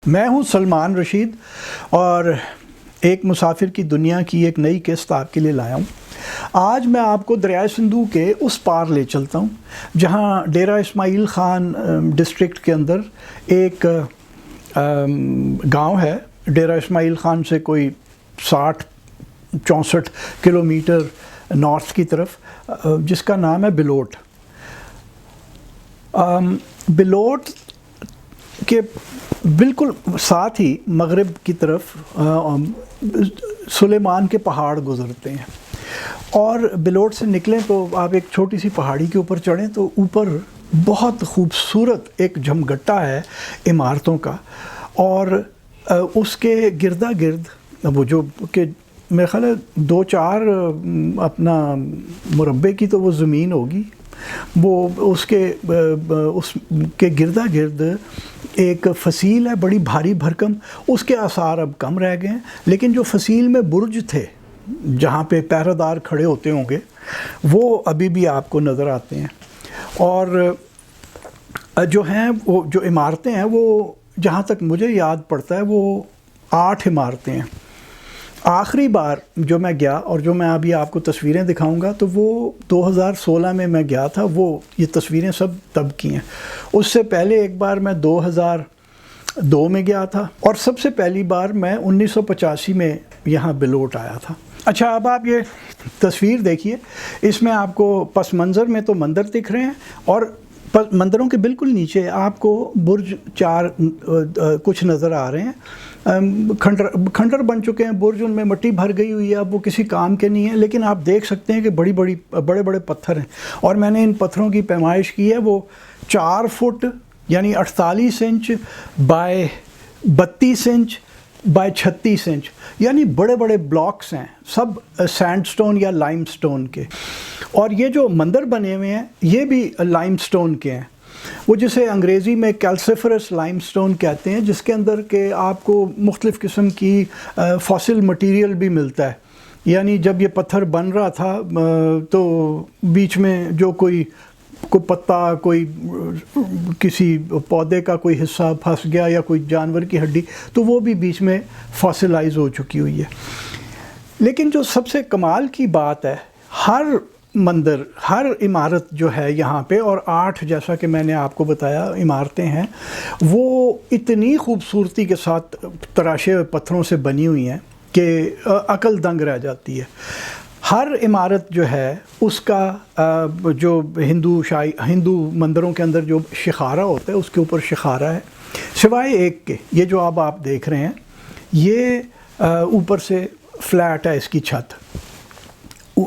میں ہوں سلمان رشید اور ایک مسافر کی دنیا کی ایک نئی قسط آپ کے لیے لایا ہوں۔ آج میں آپ کو دریائے سندھو کے اس پار لے چلتا ہوں جہاں ڈیرہ اسماعیل خان ڈسٹرکٹ کے اندر ایک گاؤں ہے۔ ڈیرہ اسماعیل خان سے کوئی 60-64 کلومیٹر نارتھ کی طرف، جس کا نام ہے بلوٹ۔ بلوٹ کے بالکل ساتھ ہی مغرب کی طرف سلیمان کے پہاڑ گزرتے ہیں، اور بلوٹ سے نکلیں تو آپ ایک چھوٹی سی پہاڑی کے اوپر چڑھیں تو اوپر بہت خوبصورت ایک جھمگٹا ہے عمارتوں کا، اور اس کے گردا گرد وہ جو کہ میرے خیال ہے 2-4 اپنا مربع کی تو وہ زمین ہوگی، وہ اس کے گردا گرد ایک فصیل ہے بڑی بھاری بھرکم۔ اس کے آثار اب کم رہ گئے ہیں، لیکن جو فصیل میں برج تھے جہاں پہ پہرہ دار کھڑے ہوتے ہوں گے وہ ابھی بھی آپ کو نظر آتے ہیں، اور جو ہیں وہ جو عمارتیں ہیں وہ جہاں تک مجھے یاد پڑتا ہے وہ 8 عمارتیں ہیں۔ آخری بار جو میں گیا اور جو میں ابھی آپ کو تصویریں دکھاؤں گا تو وہ 2016 میں گیا تھا، وہ یہ تصویریں سب تب کی ہیں۔ اس سے پہلے ایک بار میں 2002 میں گیا تھا، اور سب سے پہلی بار میں 1985 میں یہاں بلوٹ آیا تھا۔ اچھا، اب آپ یہ تصویر دیکھیے، اس میں آپ کو پس منظر میں تو مندر دکھ رہے ہیں، اور مندروں کے بالکل نیچے آپ کو برج 4 کچھ نظر آ رہے ہیں۔ کھنڈر بن چکے ہیں برج، ان میں مٹی بھر گئی ہوئی ہے، اب وہ کسی کام کے نہیں ہیں، لیکن آپ دیکھ سکتے ہیں کہ بڑے بڑے پتھر ہیں، اور میں نے ان پتھروں کی پیمائش کی ہے۔ وہ 4 فٹ یعنی 48 inch by 32 inch by 36 inch, یعنی بڑے بڑے بلاکس ہیں، سب سینڈ سٹون یا لائم سٹون کے، اور یہ جو مندر بنے ہوئے ہیں یہ بھی لائم سٹون کے ہیں، وہ جسے انگریزی میں کیلسیفرس لائم سٹون کہتے ہیں، جس کے اندر کہ آپ کو مختلف قسم کی فاسل مٹیریل بھی ملتا ہے۔ یعنی جب یہ پتھر بن رہا تھا تو بیچ میں جو کوئی پتا، کوئی کسی پودے کا کوئی حصہ پھنس گیا یا کوئی جانور کی ہڈی، تو وہ بھی بیچ میں فاسلائز ہو چکی ہوئی ہے۔ لیکن جو سب سے کمال کی بات ہے، ہر مندر، ہر عمارت جو ہے یہاں پہ، اور 8 جیسا کہ میں نے آپ کو بتایا عمارتیں ہیں، وہ اتنی خوبصورتی کے ساتھ تراشے ہوئے پتھروں سے بنی ہوئی ہیں کہ عقل دنگ رہ جاتی ہے۔ ہر عمارت جو ہے اس کا جو ہندو مندروں کے اندر جو شخارہ ہوتا ہے اس کے اوپر شخارہ ہے، سوائے ایک کے، یہ جو اب آپ دیکھ رہے ہیں یہ اوپر سے فلیٹ ہے اس کی چھت۔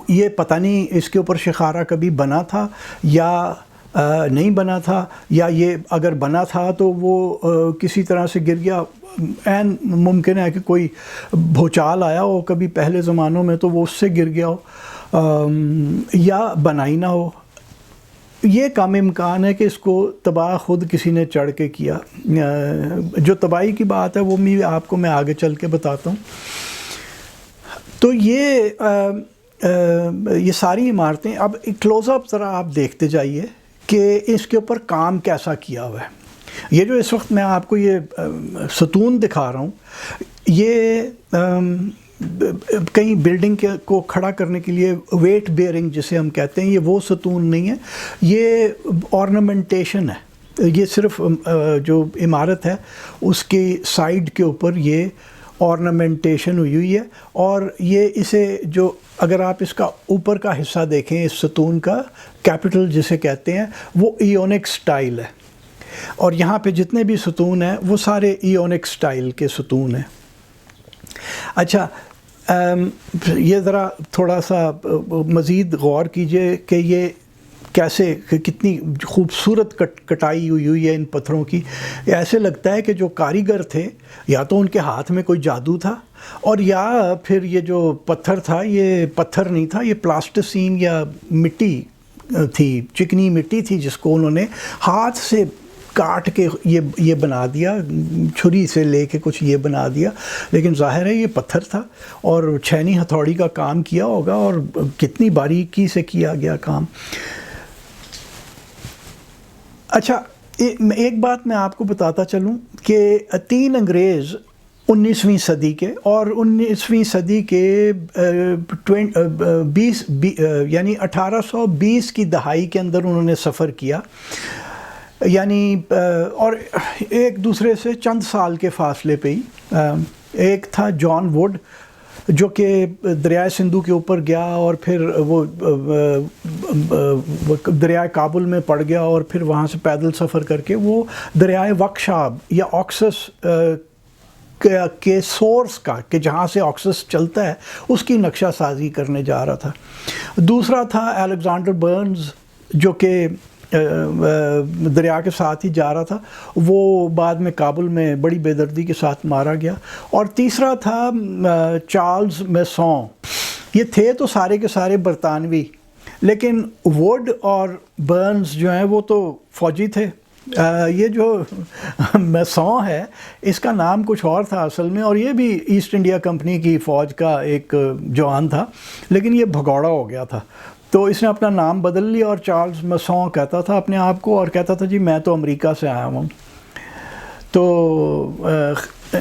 یہ پتہ نہیں اس کے اوپر شخارہ کبھی بنا تھا یا نہیں بنا تھا، یا یہ اگر بنا تھا تو وہ کسی طرح سے گر گیا۔ عین ممکن ہے کہ کوئی بھوچال آیا ہو کبھی پہلے زمانوں میں تو وہ اس سے گر گیا ہو، یا بنا ہی نہ ہو۔ یہ کم امکان ہے کہ اس کو تباہ خود کسی نے چڑھ کے کیا۔ جو تباہی کی بات ہے وہ بھی آپ کو میں آگے چل کے بتاتا ہوں۔ تو یہ ساری عمارتیں، اب کلوز اپ ذرا آپ دیکھتے جائیے کہ اس کے اوپر کام کیسا کیا ہوا ہے۔ یہ جو اس وقت میں آپ کو یہ ستون دکھا رہا ہوں، یہ کئی بلڈنگ کو کھڑا کرنے کے لیے ویٹ بیئرنگ جسے ہم کہتے ہیں، یہ وہ ستون نہیں ہے، یہ ornamentation ہے۔ یہ صرف جو عمارت ہے اس کی سائڈ کے اوپر یہ ornamentation ہوئی ہے، اور یہ اسے جو اگر آپ اس کا اوپر کا حصہ دیکھیں اس ستون کا، کیپٹل جسے کہتے ہیں، وہ ایونک سٹائل ہے، اور یہاں پہ جتنے بھی ستون ہیں وہ سارے ایونک سٹائل کے ستون ہیں۔ اچھا، یہ ذرا تھوڑا سا مزید غور کیجئے کہ یہ کیسے، کتنی خوبصورت کٹائی ہوئی ہے ان پتھروں کی۔ ایسے لگتا ہے کہ جو کاریگر تھے یا تو ان کے ہاتھ میں کوئی جادو تھا، اور یا پھر یہ جو پتھر تھا یہ پتھر نہیں تھا، یہ پلاسٹسین یا مٹی تھی، چکنی مٹی تھی، جس کو انہوں نے ہاتھ سے کاٹ کے یہ بنا دیا، چھری سے لے کے کچھ یہ بنا دیا، لیکن ظاہر ہے یہ پتھر تھا اور چھینی ہتھوڑی کا کام کیا ہوگا، اور کتنی باریکی سے کیا گیا کام۔ اچھا، ایک بات میں آپ کو بتاتا چلوں کہ 3 انگریز 19ویں صدی کے اور 19ویں صدی کے 20 یعنی 1820 کی دہائی کے اندر انہوں نے سفر کیا، یعنی اور ایک دوسرے سے چند سال کے فاصلے پہ ہی. ایک تھا جان ووڈ جو کہ دریائے سندھو کے اوپر گیا اور پھر وہ دریائے کابل میں پڑ گیا اور پھر وہاں سے پیدل سفر کر کے وہ دریائے وکشاب یا آکسس کے سورس کا، کہ جہاں سے آکسس چلتا ہے، اس کی نقشہ سازی کرنے جا رہا تھا. دوسرا تھا الیگزینڈر برنز جو کہ دریا کے ساتھ ہی جا رہا تھا، وہ بعد میں کابل میں بڑی بے دردی کے ساتھ مارا گیا. اور تیسرا تھا چارلز میسون. یہ تھے تو سارے کے سارے برطانوی، لیکن ووڈ اور برنز جو ہیں وہ تو فوجی تھے. یہ جو میسون ہے اس کا نام کچھ اور تھا اصل میں، اور یہ بھی ایسٹ انڈیا کمپنی کی فوج کا ایک جوان تھا، لیکن یہ بھگوڑا ہو گیا تھا تو اس نے اپنا نام بدل لیا اور چارلز میسون کہتا تھا اپنے آپ کو، اور کہتا تھا جی میں تو امریکہ سے آیا ہوں. تو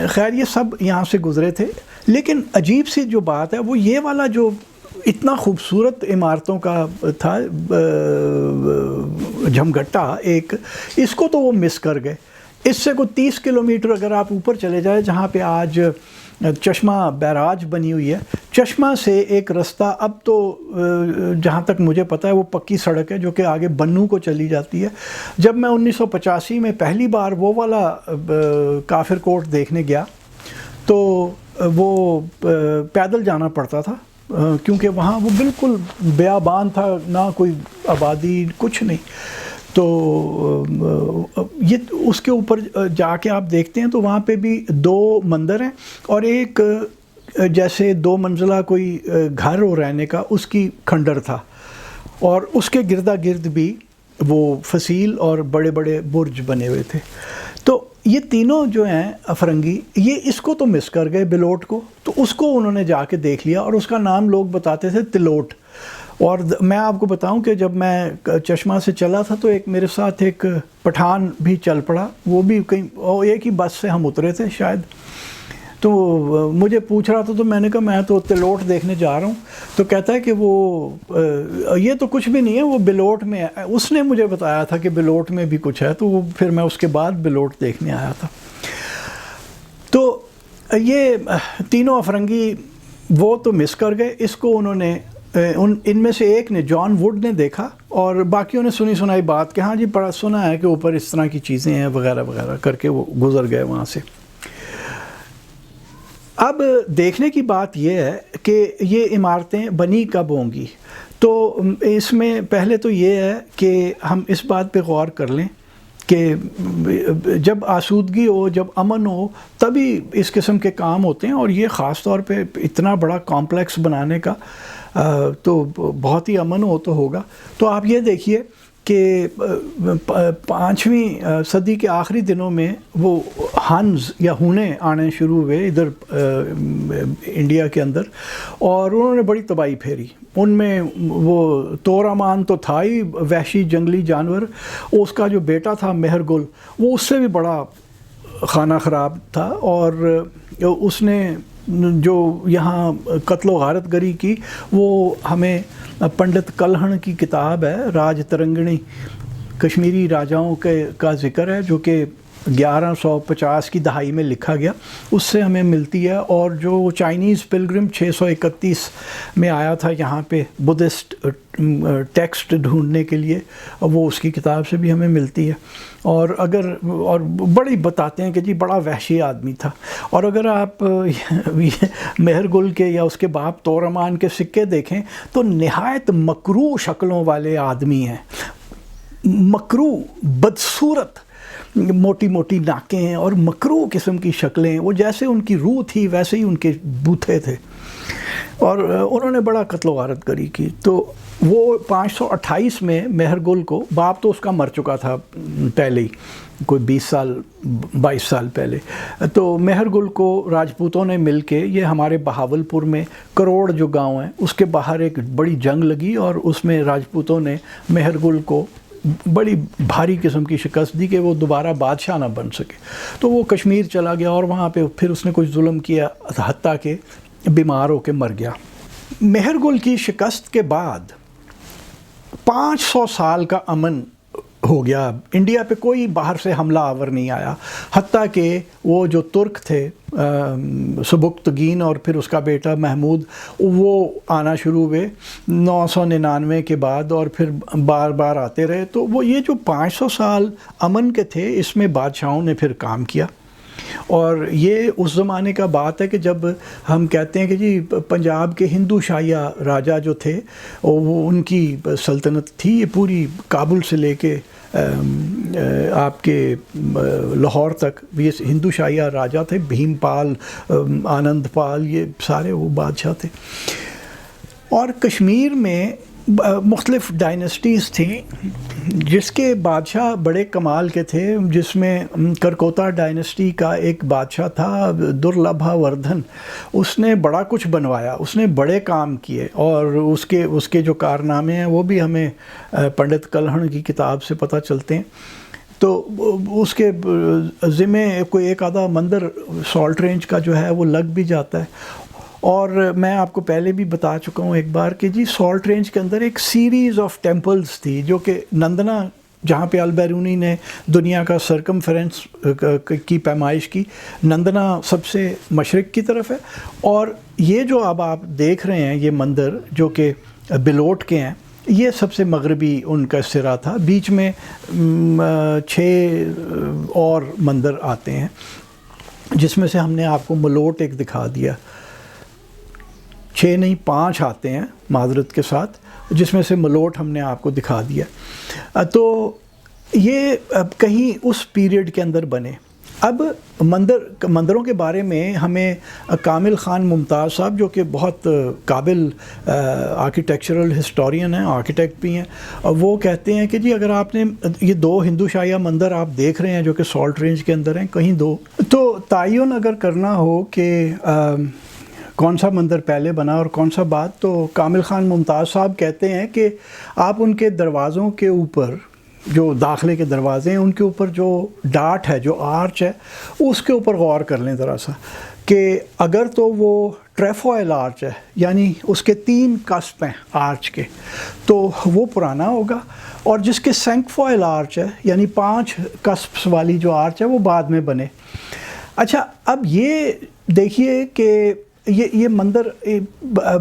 خیر یہ سب یہاں سے گزرے تھے. لیکن عجیب سی جو بات ہے وہ یہ والا جو اتنا خوبصورت عمارتوں کا تھا جھمگٹا ایک، اس کو تو وہ مس کر گئے. اس سے کوئی 30 کلومیٹر اگر آپ اوپر چلے جائیں جہاں پہ آج چشمہ بیراج بنی ہوئی ہے، چشمہ سے ایک رستہ اب تو جہاں تک مجھے پتہ ہے وہ پکی سڑک ہے جو کہ آگے بنو کو چلی جاتی ہے. جب میں 1985 میں پہلی بار وہ والا کافر کوٹ دیکھنے گیا تو وہ پیدل جانا پڑتا تھا کیونکہ وہاں وہ بالکل بیابان تھا، نہ کوئی آبادی کچھ نہیں. تو یہ اس کے اوپر جا کے آپ دیکھتے ہیں تو وہاں پہ بھی 2 مندر ہیں اور ایک جیسے 2 منزلہ کوئی گھر ہو رہنے کا اس کی کھنڈر تھا، اور اس کے گردا گرد بھی وہ فصیل اور بڑے بڑے برج بنے ہوئے تھے. تو یہ تینوں جو ہیں افرنگی، یہ اس کو تو مس کر گئے بلوٹ کو، تو اس کو انہوں نے جا کے دیکھ لیا اور اس کا نام لوگ بتاتے تھے تلوٹ. اور میں آپ کو بتاؤں کہ جب میں چشمہ سے چلا تھا تو ایک میرے ساتھ ایک پٹھان بھی چل پڑا، وہ بھی کہیں ایک ہی بس سے ہم اترے تھے شاید. تو مجھے پوچھ رہا تھا تو میں نے کہا میں تو تلوٹ دیکھنے جا رہا ہوں. تو کہتا ہے کہ وہ یہ تو کچھ بھی نہیں ہے، وہ بلوٹ میں ہے. اس نے مجھے بتایا تھا کہ بلوٹ میں بھی کچھ ہے، تو وہ پھر میں اس کے بعد بلوٹ دیکھنے آیا تھا. تو یہ تینوں افرنگی وہ تو مس کر گئے. اس کو انہوں نے ان میں سے ایک نے، جان ووڈ نے دیکھا، اور باقیوں نے سنی سنائی بات کہ ہاں جی بڑا سنا ہے کہ اوپر اس طرح کی چیزیں ہیں وغیرہ وغیرہ کر کے وہ گزر گئے وہاں سے. اب دیکھنے کی بات یہ ہے کہ یہ عمارتیں بنی کب ہوں گی. تو اس میں پہلے تو یہ ہے کہ ہم اس بات پہ غور کر لیں کہ جب آسودگی ہو، جب امن ہو، تبھی اس قسم کے کام ہوتے ہیں. اور یہ خاص طور پہ اتنا بڑا کمپلیکس بنانے کا تو بہت ہی امن ہو تو ہوگا. تو آپ یہ دیکھیے کہ 5ویں صدی کے آخری دنوں میں وہ ہنز یا ہونے آنے شروع ہوئے ادھر انڈیا کے اندر، اور انہوں نے بڑی تباہی پھیری. ان میں وہ تورامان تو تھا ہی وحشی جنگلی جانور، اس کا جو بیٹا تھا مہر گل وہ اس سے بھی بڑا خانہ خراب تھا، اور اس نے جو یہاں قتل و غارت گری کی وہ ہمیں پنڈت کلہن کی کتاب ہے راج ترنگنی، کشمیری راجاؤں کا ذکر ہے جو کہ 1150 کی دہائی میں لکھا گیا، اس سے ہمیں ملتی ہے. اور جو چائنیز پلگرم 631 میں آیا تھا یہاں پہ بدھسٹ ٹیکسٹ ڈھونڈنے کے لیے، وہ اس کی کتاب سے بھی ہمیں ملتی ہے. اور بڑی بتاتے ہیں کہ جی بڑا وحشی آدمی تھا. اور اگر آپ مہر گل کے یا اس کے باپ تورمان کے سکے دیکھیں تو نہایت مکروہ شکلوں والے آدمی ہیں، مکروہ، بدصورت، موٹی موٹی ناکیں ہیں اور مکروہ قسم کی شکلیں. وہ جیسے ان کی روح تھی ویسے ہی ان کے بوتھے تھے، اور انہوں نے بڑا قتل و غارت گری کی. تو وہ 528 میں مہر گل کو، باپ تو اس کا مر چکا تھا پہلے ہی، کوئی 22 سال پہلے. تو مہر گل کو راجپوتوں نے مل کے، یہ ہمارے بہاولپور میں کروڑ جو گاؤں ہیں اس کے باہر ایک بڑی جنگ لگی، اور اس میں راجپوتوں نے مہر گل کو بڑی بھاری قسم کی شکست دی کہ وہ دوبارہ بادشاہ نہ بن سکے. تو وہ کشمیر چلا گیا اور وہاں پہ پھر اس نے کچھ ظلم کیا حتیٰ کہ بیمار ہو کے مر گیا. مہر گل کی شکست کے بعد 500 سال کا امن ہو گیا. انڈیا پہ کوئی باہر سے حملہ آور نہیں آیا، حتیٰ کہ وہ جو ترک تھے سبکتگین اور پھر اس کا بیٹا محمود، وہ آنا شروع ہوئے 999 کے بعد اور پھر بار بار آتے رہے. تو وہ یہ جو 500 سال امن کے تھے اس میں بادشاہوں نے پھر کام کیا. اور یہ اس زمانے کا بات ہے کہ جب ہم کہتے ہیں کہ جی پنجاب کے ہندو شاہیہ راجا جو تھے وہ ان کی سلطنت تھی، یہ پوری کابل سے لے کے آپ کے لاہور تک یہ ہندو شاہیہ راجا تھے. بھیم پال، آنند پال، یہ سارے وہ بادشاہ تھے. اور کشمیر میں مختلف ڈائنسٹیز تھیں جس کے بادشاہ بڑے کمال کے تھے، جس میں کرکوتا ڈائنسٹی کا ایک بادشاہ تھا درلبھا وردھن. اس نے بڑا کچھ بنوایا، اس نے بڑے کام کیے اور اس کے جو کارنامے ہیں وہ بھی ہمیں پنڈت کلہن کی کتاب سے پتہ چلتے ہیں. تو اس کے ذمے کوئی ایک آدھا مندر سالٹ رینج کا جو ہے وہ لگ بھی جاتا ہے. اور میں آپ کو پہلے بھی بتا چکا ہوں ایک بار کہ جی سالٹ رینج کے اندر ایک سیریز آف ٹیمپلز تھی جو کہ نندنا، جہاں پہ البیرونی نے دنیا کا سرکمفرنس کی پیمائش کی، نندنا سب سے مشرق کی طرف ہے. اور یہ جو اب آپ دیکھ رہے ہیں یہ مندر جو کہ بلوٹ کے ہیں، یہ سب سے مغربی ان کا سرا تھا. بیچ میں 6 اور مندر آتے ہیں جس میں سے ہم نے آپ کو ملوٹ ایک دکھا دیا. 6 نہیں 5 آتے ہیں معذرت کے ساتھ، جس میں سے ملوٹ ہم نے آپ کو دکھا دیا. تو یہ اب کہیں اس پیریڈ کے اندر بنے. اب مندروں کے بارے میں ہمیں کامل خان ممتاز صاحب جو کہ بہت قابل آرکیٹیکچرل ہسٹورین ہیں، آرکیٹیکٹ بھی ہیں، وہ کہتے ہیں کہ جی اگر آپ نے یہ 2 ہندو شاہیہ مندر آپ دیکھ رہے ہیں جو کہ سالٹ رینج کے اندر ہیں، کہیں 2، تو تعین اگر کرنا ہو کہ کون سا مندر پہلے بنا اور کون سا بعد، تو کامل خان ممتاز صاحب کہتے ہیں کہ آپ ان کے دروازوں کے اوپر، جو داخلے کے دروازے ہیں ان کے اوپر جو ڈاٹ ہے، جو آرچ ہے، اس کے اوپر غور کر لیں ذرا سا کہ اگر تو وہ ٹریفوائل آرچ ہے، یعنی اس کے 3 قصب ہیں آرچ کے، تو وہ پرانا ہوگا. اور جس کے سینکفوائل آرچ ہے، یعنی 5 قصب والی جو آرچ ہے، وہ بعد میں بنے. اچھا، اب یہ دیکھیے کہ یہ مندر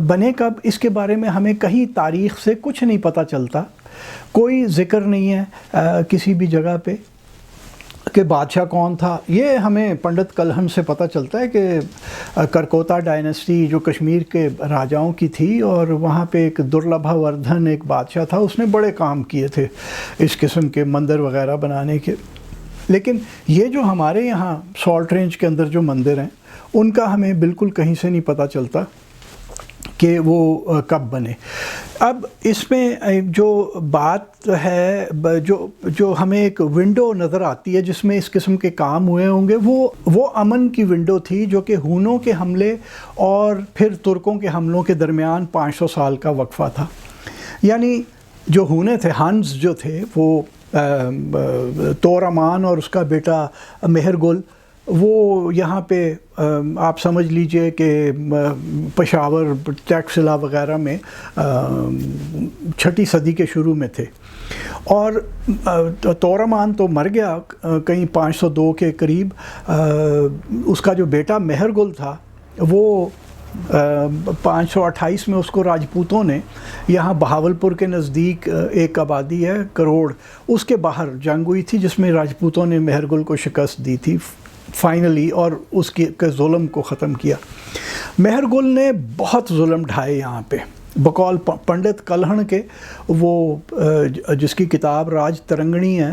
بنے کب، اس کے بارے میں ہمیں کہیں تاریخ سے کچھ نہیں پتہ چلتا. کوئی ذکر نہیں ہے کسی بھی جگہ پہ کہ بادشاہ کون تھا. یہ ہمیں پنڈت کلہن سے پتہ چلتا ہے کہ کرکوتا ڈائنسٹی جو کشمیر کے راجاؤں کی تھی، اور وہاں پہ ایک درلبھا وردھن ایک بادشاہ تھا، اس نے بڑے کام کیے تھے اس قسم کے مندر وغیرہ بنانے کے. لیکن یہ جو ہمارے یہاں سالٹ رینج کے اندر جو مندر ہیں، ان کا ہمیں بالکل کہیں سے نہیں پتہ چلتا کہ وہ کب بنے. اب اس میں جو بات ہے، جو ہمیں ایک ونڈو نظر آتی ہے جس میں اس قسم کے کام ہوئے ہوں گے، وہ امن کی ونڈو تھی جو کہ ہونوں کے حملے اور پھر ترکوں کے حملوں کے درمیان 500 سال کا وقفہ تھا. یعنی جو ہونے تھے، ہنز جو تھے، وہ تورامان اور اس کا بیٹا مہر گل، وہ یہاں پہ آپ سمجھ لیجئے کہ پشاور، ٹیکسلا وغیرہ میں 6 صدی کے شروع میں تھے. اور تورامان تو مر گیا کہیں 502 کے قریب. اس کا جو بیٹا مہر گل تھا وہ 528 میں اس کو راجپوتوں نے یہاں بہاولپور کے نزدیک ایک آبادی ہے کروڑ، اس کے باہر جنگ ہوئی تھی جس میں راجپوتوں نے مہر گل کو شکست دی تھی فائنلی، اور اس کے ظلم کو ختم کیا. مہر گل نے بہت ظلم ڈھائے یہاں پہ بقول پنڈت کلہن کے. وہ جس کی کتاب راج ترنگنی ہے،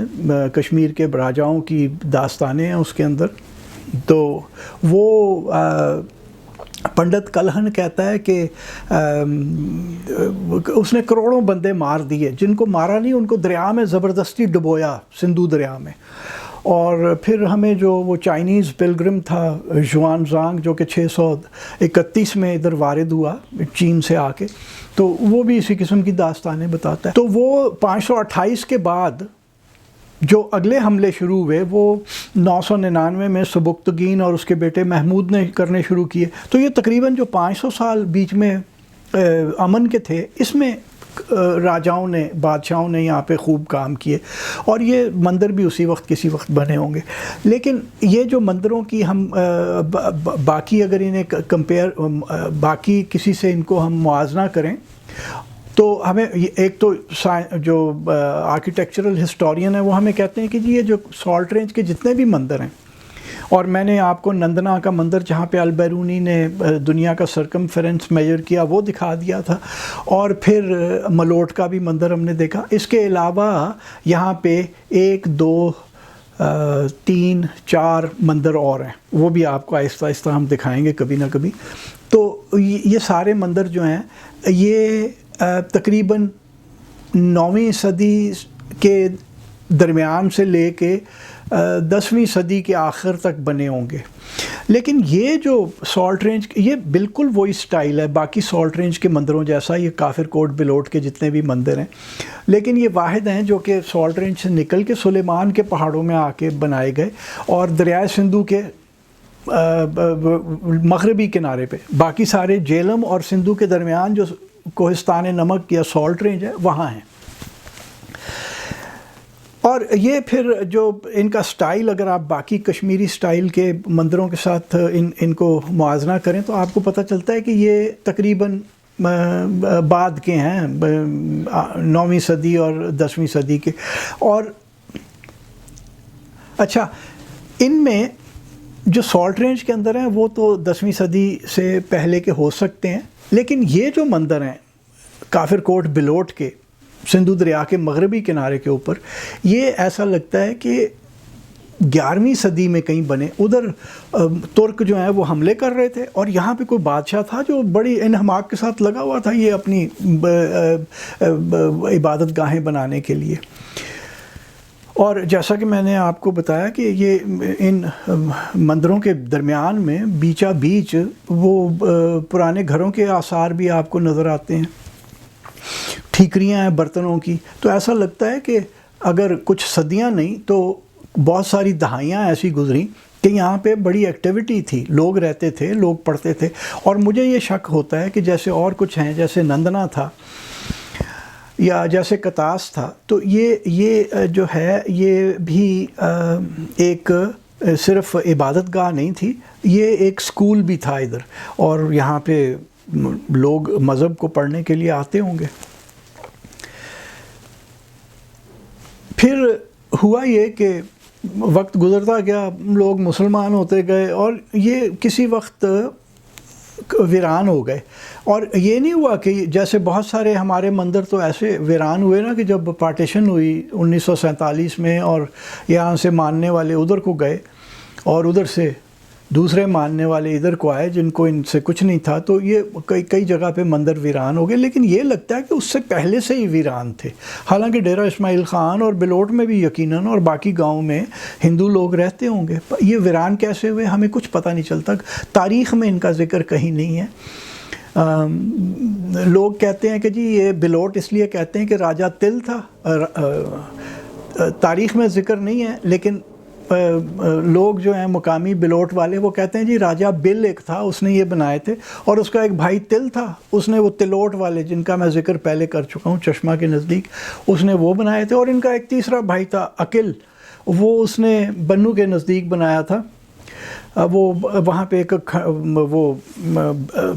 کشمیر کے راجاؤں کی داستانیں ہیں اس کے اندر، تو وہ پنڈت کلہن کہتا ہے کہ اس نے کروڑوں بندے مار دیے. جن کو مارا نہیں ان کو دریا میں زبردستی ڈبویا، سندھو دریا میں، اور پھر ہمیں جو وہ چائنیز پلگرم تھا ژوان زانگ جو کہ 631 میں ادھر وارد ہوا چین سے آ کے، تو وہ بھی اسی قسم کی داستانیں بتاتا ہے۔ تو وہ 528 کے بعد جو اگلے حملے شروع ہوئے وہ 999 میں سبکتگین اور اس کے بیٹے محمود نے کرنے شروع کیے۔ تو یہ تقریباً جو 500 سال بیچ میں امن کے تھے، اس میں راجاؤں نے، بادشاہوں نے یہاں پہ خوب کام کیے، اور یہ مندر بھی اسی وقت کسی وقت بنے ہوں گے۔ لیکن یہ جو مندروں کی ہم باقی اگر انہیں باقی کسی سے ان کو ہم موازنہ کریں تو ہمیں ایک تو جو آرکیٹیکچرل ہسٹورین ہے وہ ہمیں کہتے ہیں کہ جی یہ جو سالٹ رینج کے جتنے بھی مندر ہیں، اور میں نے آپ کو نندنا کا مندر جہاں پہ البیرونی نے دنیا کا سرکمفرنس میجر کیا وہ دکھا دیا تھا، اور پھر ملوٹ کا بھی مندر ہم نے دیکھا۔ اس کے علاوہ یہاں پہ 1 2 3 4 مندر اور ہیں، وہ بھی آپ کو آہستہ آہستہ ہم دکھائیں گے کبھی نہ کبھی۔ تو یہ سارے مندر جو ہیں یہ تقریباً 9ویں صدی کے درمیان سے لے کے 10ویں صدی کے آخر تک بنے ہوں گے۔ لیکن یہ جو سالٹ رینج یہ بالکل وہی سٹائل ہے باقی سالٹ رینج کے مندروں جیسا، یہ کافر کوٹ بلوٹ کے جتنے بھی مندر ہیں، لیکن یہ واحد ہیں جو کہ سالٹ رینج سے نکل کے سلیمان کے پہاڑوں میں آ کے بنائے گئے، اور دریائے سندھو کے مغربی کنارے پہ، باقی سارے جیلم اور سندھو کے درمیان جو کوہستان نمک یا سالٹ رینج ہے وہاں ہیں۔ اور یہ پھر جو ان کا سٹائل اگر آپ باقی کشمیری سٹائل کے مندروں کے ساتھ ان کو موازنہ کریں تو آپ کو پتہ چلتا ہے کہ یہ تقریباً بعد کے ہیں، 9ویں صدی اور 10ویں صدی کے۔ اور اچھا، ان میں جو سالٹ رینج کے اندر ہیں وہ تو 10ویں صدی سے پہلے کے ہو سکتے ہیں، لیکن یہ جو مندر ہیں کافر کوٹ بلوٹ کے سندھو دریا کے مغربی کنارے کے اوپر، یہ ایسا لگتا ہے کہ 11ویں صدی میں کہیں بنے۔ ادھر ترک جو ہیں وہ حملے کر رہے تھے، اور یہاں پہ کوئی بادشاہ تھا جو بڑی انہماک کے ساتھ لگا ہوا تھا یہ اپنی عبادت گاہیں بنانے کے لیے۔ اور جیسا کہ میں نے آپ کو بتایا کہ یہ ان مندروں کے درمیان میں بیچا بیچ وہ پرانے گھروں کے آثار بھی آپ کو نظر آتے ہیں، ٹھیکریاں ہیں برتنوں کی۔ تو ایسا لگتا ہے کہ اگر کچھ صدیاں نہیں تو بہت ساری دہائیاں ایسی گزریں کہ یہاں پہ بڑی ایکٹیویٹی تھی، لوگ رہتے تھے، لوگ پڑھتے تھے۔ اور مجھے یہ شک ہوتا ہے کہ جیسے اور کچھ ہیں، جیسے نندنا تھا یا جیسے کتاس تھا، تو یہ جو ہے یہ بھی ایک صرف عبادت گاہ نہیں تھی، یہ ایک سکول بھی تھا ادھر، اور یہاں پہ لوگ مذہب کو پڑھنے کے لیے آتے ہوں گے۔ پھر ہوا یہ کہ وقت گزرتا گیا، لوگ مسلمان ہوتے گئے، اور یہ کسی وقت ویران ہو گئے۔ اور یہ نہیں ہوا کہ جیسے بہت سارے ہمارے مندر تو ایسے ویران ہوئے نا کہ جب پارٹیشن ہوئی 1947 میں، اور یہاں سے ماننے والے ادھر کو گئے اور ادھر سے دوسرے ماننے والے ادھر کو آئے جن کو ان سے کچھ نہیں تھا، تو یہ کئی جگہ پہ مندر ویران ہو گئے۔ لیکن یہ لگتا ہے کہ اس سے پہلے سے ہی ویران تھے، حالانکہ ڈیرہ اسماعیل خان اور بلوٹ میں بھی یقیناً اور باقی گاؤں میں ہندو لوگ رہتے ہوں گے۔ یہ ویران کیسے ہوئے ہمیں کچھ پتہ نہیں چلتا، تاریخ میں ان کا ذکر کہیں نہیں ہے۔ لوگ کہتے ہیں کہ جی یہ بلوٹ اس لیے کہتے ہیں کہ راجہ تل تھا، تاریخ میں ذکر نہیں ہے، لیکن لوگ جو ہیں مقامی بلوٹ والے وہ کہتے ہیں جی راجہ بل ایک تھا، اس نے یہ بنائے تھے، اور اس کا ایک بھائی تل تھا، اس نے وہ تلوٹ والے جن کا میں ذکر پہلے کر چکا ہوں چشمہ کے نزدیک، اس نے وہ بنائے تھے، اور ان کا ایک تیسرا بھائی تھا عقل، وہ اس نے بنو کے نزدیک بنایا تھا۔ وہ وہاں پہ ایک وہ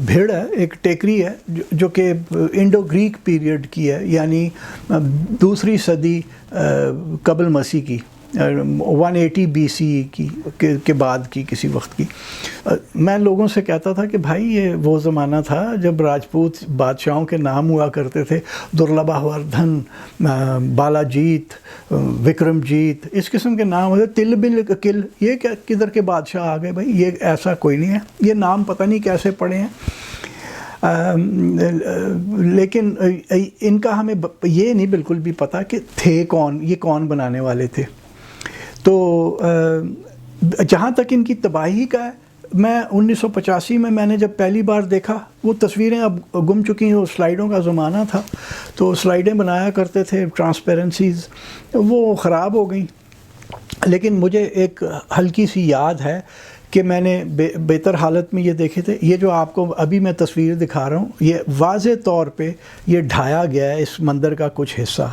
بھیڑ ہے، ایک ٹیکری ہے جو کہ انڈو گریک پیریڈ کی ہے، یعنی 2 صدی قبل مسیح کی، 180 BC کے بعد کی کسی وقت کی۔ میں لوگوں سے کہتا تھا کہ بھائی یہ وہ زمانہ تھا جب راجپوت بادشاہوں کے نام ہوا کرتے تھے، درلبھا وردھن، بالا جیت، وکرم جیت، اس قسم کے نام ہوتے، تل بل کل، یہ کدھر کے بادشاہ آ گئے بھائی؟ یہ ایسا کوئی نہیں ہے، یہ نام پتہ نہیں کیسے پڑے ہیں۔ لیکن ان کا ہمیں یہ نہیں بالکل بھی پتہ کہ تھے کون، یہ کون بنانے والے تھے۔ تو جہاں تک ان کی تباہی کا ہے، میں 1985 میں نے جب پہلی بار دیکھا، وہ تصویریں اب گم چکی ہیں، وہ سلائیڈوں کا زمانہ تھا، تو سلائیڈیں بنایا کرتے تھے ٹرانسپیرنسیز، وہ خراب ہو گئیں. لیکن مجھے ایک ہلکی سی یاد ہے کہ میں نے بہتر حالت میں یہ دیکھے تھے. یہ جو آپ کو ابھی میں تصویر دکھا رہا ہوں، یہ واضح طور پہ یہ ڈھایا گیا ہے اس مندر کا کچھ حصہ.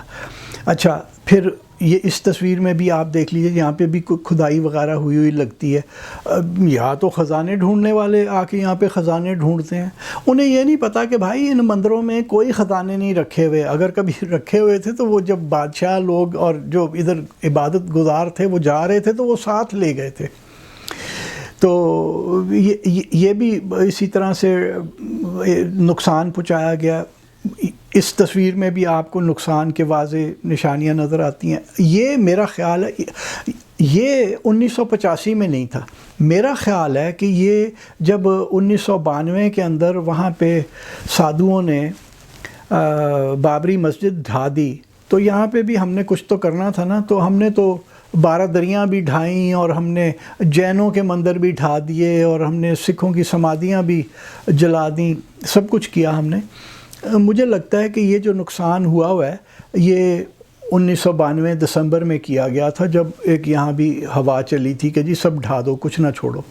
اچھا، پھر یہ اس تصویر میں بھی آپ دیکھ لیجئے، یہاں پہ بھی کھدائی وغیرہ ہوئی لگتی ہے. یا تو خزانے ڈھونڈنے والے آ کے یہاں پہ خزانے ڈھونڈتے ہیں، انہیں یہ نہیں پتا کہ بھائی ان مندروں میں کوئی خزانے نہیں رکھے ہوئے. اگر کبھی رکھے ہوئے تھے تو وہ جب بادشاہ لوگ اور جو ادھر عبادت گزار تھے وہ جا رہے تھے تو وہ ساتھ لے گئے تھے. تو یہ بھی اسی طرح سے نقصان پہنچایا گیا. اس تصویر میں بھی آپ کو نقصان کے واضح نشانیاں نظر آتی ہیں. یہ میرا خیال ہے یہ 1985 میں نہیں تھا. میرا خیال ہے کہ یہ جب 1992 کے اندر وہاں پہ سادھوؤں نے بابری مسجد ڈھا دی، تو یہاں پہ بھی ہم نے کچھ تو کرنا تھا نا. تو ہم نے تو 12 دریاں بھی ڈھائیں، اور ہم نے جینوں کے مندر بھی ڈھا دیے، اور ہم نے سکھوں کی سمادھیاں بھی جلا دیں. سب کچھ کیا ہم نے. مجھے لگتا ہے کہ یہ جو نقصان ہوا ہے یہ 1992 دسمبر میں کیا گیا تھا، جب ایک یہاں بھی ہوا چلی تھی کہ جی سب ڈھا دو، کچھ نہ چھوڑو.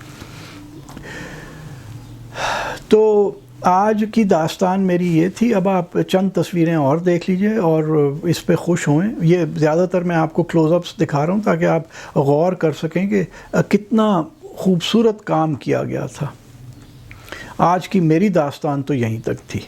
تو آج کی داستان میری یہ تھی. اب آپ چند تصویریں اور دیکھ لیجئے اور اس پہ خوش ہوئیں. یہ زیادہ تر میں آپ کو کلوز اپس دکھا رہا ہوں تاکہ آپ غور کر سکیں کہ کتنا خوبصورت کام کیا گیا تھا. آج کی میری داستان تو یہیں تک تھی.